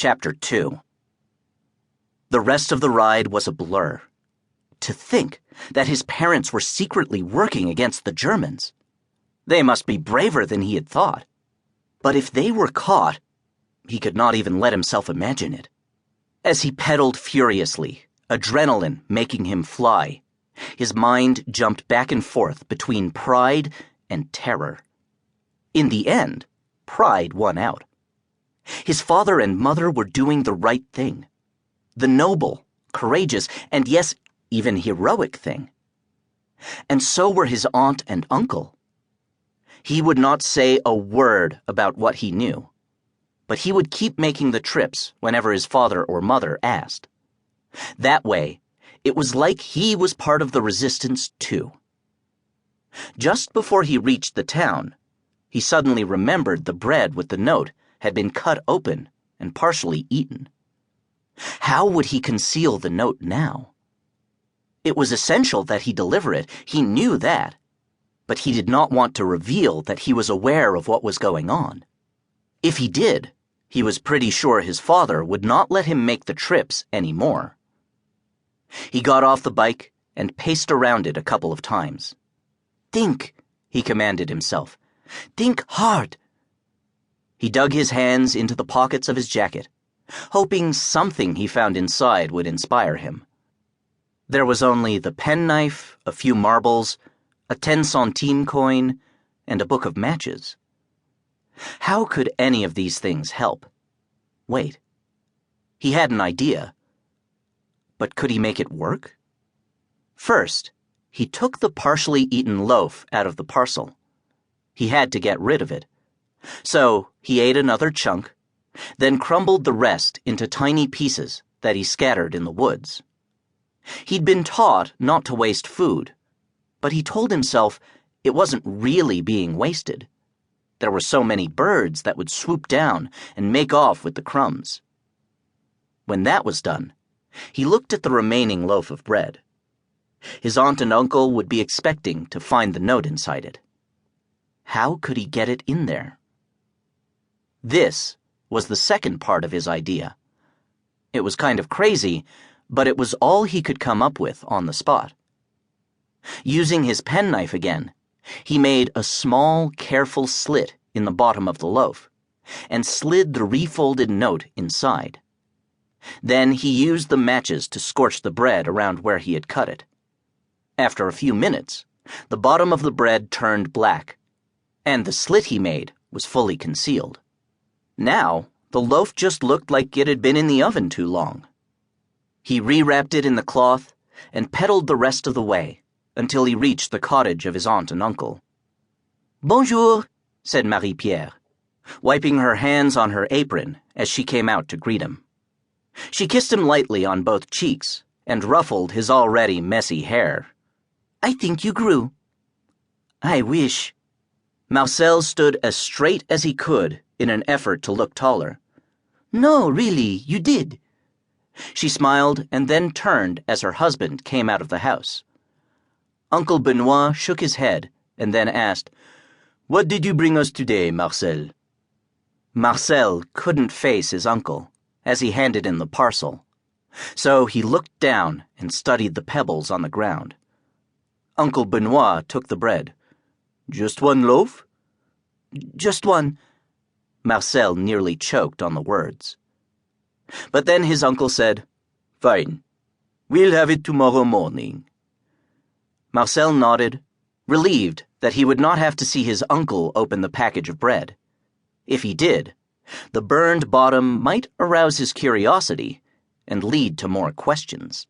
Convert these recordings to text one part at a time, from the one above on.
Chapter 2. The rest of the ride was a blur. To think that his parents were secretly working against the Germans. They must be braver than he had thought. But if they were caught, he could not even let himself imagine it. As he pedaled furiously, adrenaline making him fly, his mind jumped back and forth between pride and terror. In the end, pride won out. His father and mother were doing the right thing. The noble, courageous, and yes, even heroic thing. And so were his aunt and uncle. He would not say a word about what he knew, but he would keep making the trips whenever his father or mother asked. That way, it was like he was part of the resistance too. Just before he reached the town, he suddenly remembered the bread with the note had been cut open and partially eaten. How would he conceal the note now? It was essential that he deliver it, he knew that, but he did not want to reveal that he was aware of what was going on. If he did, he was pretty sure his father would not let him make the trips anymore. He got off the bike and paced around it a couple of times. Think, he commanded himself. Think hard. He dug his hands into the pockets of his jacket, hoping something he found inside would inspire him. There was only the penknife, a few marbles, a 10-centime coin, and a book of matches. How could any of these things help? Wait. He had an idea. But could he make it work? First, he took the partially eaten loaf out of the parcel. He had to get rid of it. So he ate another chunk, then crumbled the rest into tiny pieces that he scattered in the woods. He'd been taught not to waste food, but he told himself it wasn't really being wasted. There were so many birds that would swoop down and make off with the crumbs. When that was done, he looked at the remaining loaf of bread. His aunt and uncle would be expecting to find the note inside it. How could he get it in there? This was the second part of his idea. It was kind of crazy, but it was all he could come up with on the spot. Using his penknife again, he made a small, careful slit in the bottom of the loaf and slid the refolded note inside. Then he used the matches to scorch the bread around where he had cut it. After a few minutes, the bottom of the bread turned black, and the slit he made was fully concealed. Now, the loaf just looked like it had been in the oven too long. He rewrapped it in the cloth and pedaled the rest of the way until he reached the cottage of his aunt and uncle. Bonjour, said Marie-Pierre, wiping her hands on her apron as she came out to greet him. She kissed him lightly on both cheeks and ruffled his already messy hair. I think you grew. I wish. Marcel stood as straight as he could in an effort to look taller. No, really, you did. She smiled and then turned as her husband came out of the house. Uncle Benoit shook his head and then asked, What did you bring us today, Marcel? Marcel couldn't face his uncle as he handed in the parcel, so he looked down and studied the pebbles on the ground. Uncle Benoit took the bread. Just one loaf? Just one. Marcel nearly choked on the words. But then his uncle said, Fine. We'll have it tomorrow morning. Marcel nodded, relieved that he would not have to see his uncle open the package of bread. If he did, the burned bottom might arouse his curiosity and lead to more questions.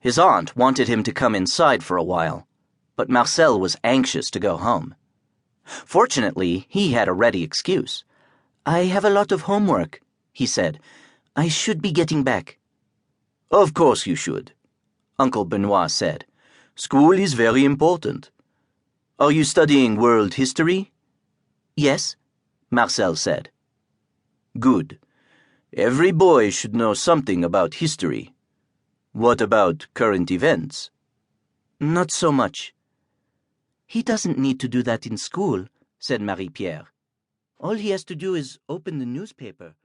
His aunt wanted him to come inside for a while, but Marcel was anxious to go home. Fortunately, he had a ready excuse. I have a lot of homework, he said. I should be getting back. Of course you should, Uncle Benoit said. School is very important. Are you studying world history? Yes, Marcel said. Good. Every boy should know something about history. What about current events? Not so much. He doesn't need to do that in school, said Marie-Pierre. All he has to do is open the newspaper.